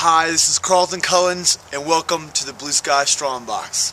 Hi, this is Carlton Cullins, and welcome to the Blue Sky Strong Box.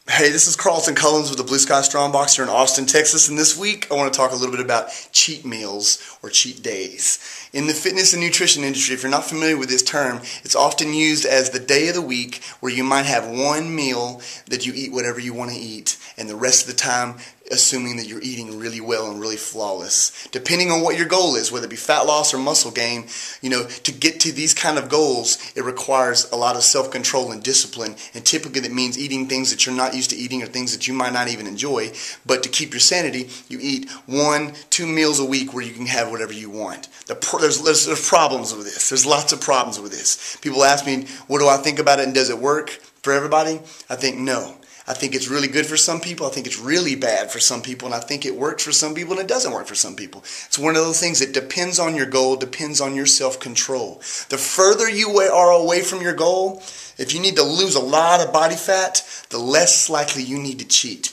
Hey, this is Carlton Cullins with the Blue Sky Strong Box here in Austin, Texas, and this week I want to talk a little bit about cheat meals or cheat days. In the fitness and nutrition industry, if you're not familiar with this term, it's often used as the day of the week where you might have one meal that you eat whatever you want to eat, and the rest of the time assuming that you're eating really well and really flawless. Depending on what your goal is, whether it be fat loss or muscle gain, to get to these kind of goals, it requires a lot of self-control and discipline, and typically that means eating things that you're not used to eating or things that you might not even enjoy. But to keep your sanity, you eat 1-2 meals a week where you can have whatever you want. There's problems with this. There's lots of problems with this. People ask me, what do I think about it and does it work for everybody? I think no. I think it's really good for some people. I think it's really bad for some people. And I think it works for some people and it doesn't work for some people. It's one of those things that depends on your goal, depends on your self-control. The further you are away from your goal, if you need to lose a lot of body fat, the less likely you need to cheat.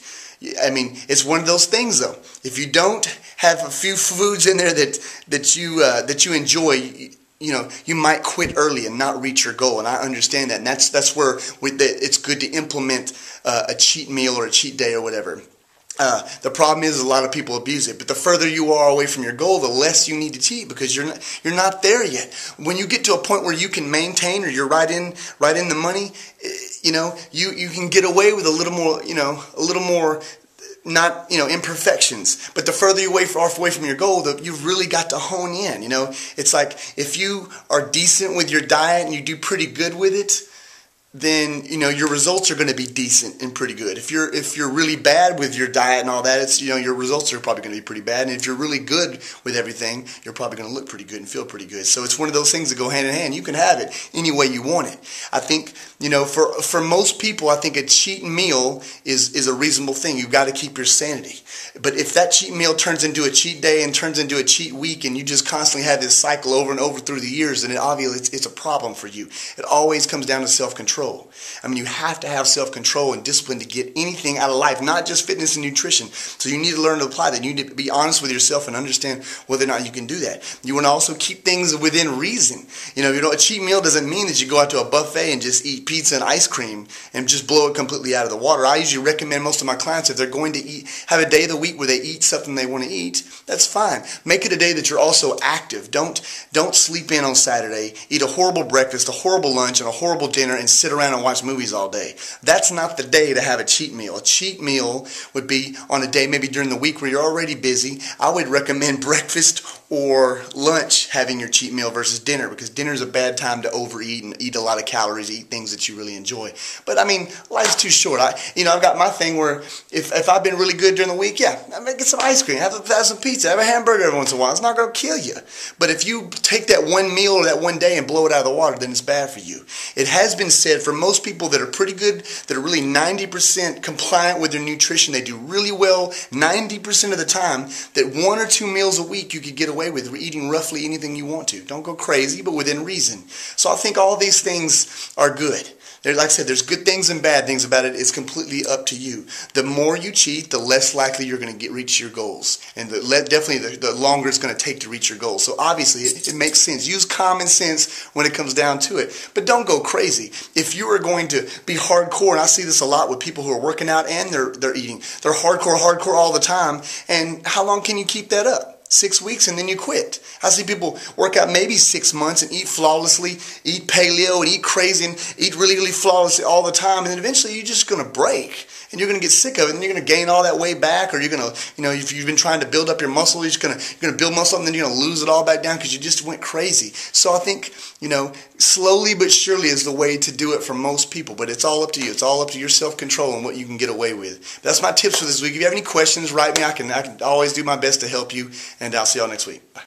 I mean, it's one of those things though. If you don't have a few foods in there that you enjoy, you might quit early and not reach your goal, and I understand that. And that's where it's good to implement a cheat meal or a cheat day or whatever. The problem is a lot of people abuse it. But the further you are away from your goal, the less you need to cheat because you're not there yet. When you get to a point where you can maintain or you're right in the money, you can get away with a little more. Not imperfections, but the further you are away from your goal, you've really got to hone in. It's like if you are decent with your diet and you do pretty good with it, then your results are going to be decent and pretty good. If you're really bad with your diet and all that, your results are probably going to be pretty bad. And if you're really good with everything, you're probably going to look pretty good and feel pretty good. So it's one of those things that go hand in hand. You can have it any way you want it. I think for most people, I think a cheat meal is a reasonable thing. You've got to keep your sanity. But if that cheat meal turns into a cheat day and turns into a cheat week, and you just constantly have this cycle over and over through the years, then obviously it's a problem for you. It always comes down to self-control. I mean, you have to have self-control and discipline to get anything out of life, not just fitness and nutrition. So you need to learn to apply that. You need to be honest with yourself and understand whether or not you can do that. You want to also keep things within reason. A cheat meal doesn't mean that you go out to a buffet and just eat pizza and ice cream and just blow it completely out of the water. I usually recommend most of my clients, if they're going to have a day of the week where they eat something they want to eat, that's fine. Make it a day that you're also active. Don't sleep in on Saturday, eat a horrible breakfast, a horrible lunch, and a horrible dinner, and sit around and watch movies all day. That's not the day to have a cheat meal. A cheat meal would be on a day maybe during the week where you're already busy. I would recommend breakfast or lunch having your cheat meal versus dinner, because dinner is a bad time to overeat and eat a lot of calories, eat things that you really enjoy. But I mean, life's too short. I've got my thing where if I've been really good during the week, yeah, I might get some ice cream, have some pizza, have a hamburger every once in a while. It's not going to kill you. But if you take that one meal or that one day and blow it out of the water, then it's bad for you. It has been said for most people that are pretty good, that are really 90% compliant with their nutrition, they do really well 90% of the time, that 1 or 2 meals a week you could get away with eating roughly anything you want to. Don't go crazy, but within reason. So I think all these things are good. Like I said, there's good things and bad things about it. It's completely up to you. The more you cheat, the less likely you're going to reach your goals. And definitely the longer it's going to take to reach your goals. So obviously, it makes sense. Use common sense when it comes down to it. But don't go crazy. If you are going to be hardcore, and I see this a lot with people who are working out and they're eating. They're hardcore all the time. And how long can you keep that up? 6 weeks and then you quit. I see people work out maybe 6 months and eat flawlessly, eat paleo and eat crazy and eat really, really flawlessly all the time, and then eventually you're just going to break and you're going to get sick of it, and you're going to gain all that weight back, or you're going to, if you've been trying to build up your muscle, you're going to build muscle and then you're going to lose it all back down because you just went crazy. So I think, slowly but surely is the way to do it for most people, but it's all up to you. It's all up to your self-control and what you can get away with. That's my tips for this week. If you have any questions, write me. I can always do my best to help you. And I'll see y'all next week. Bye.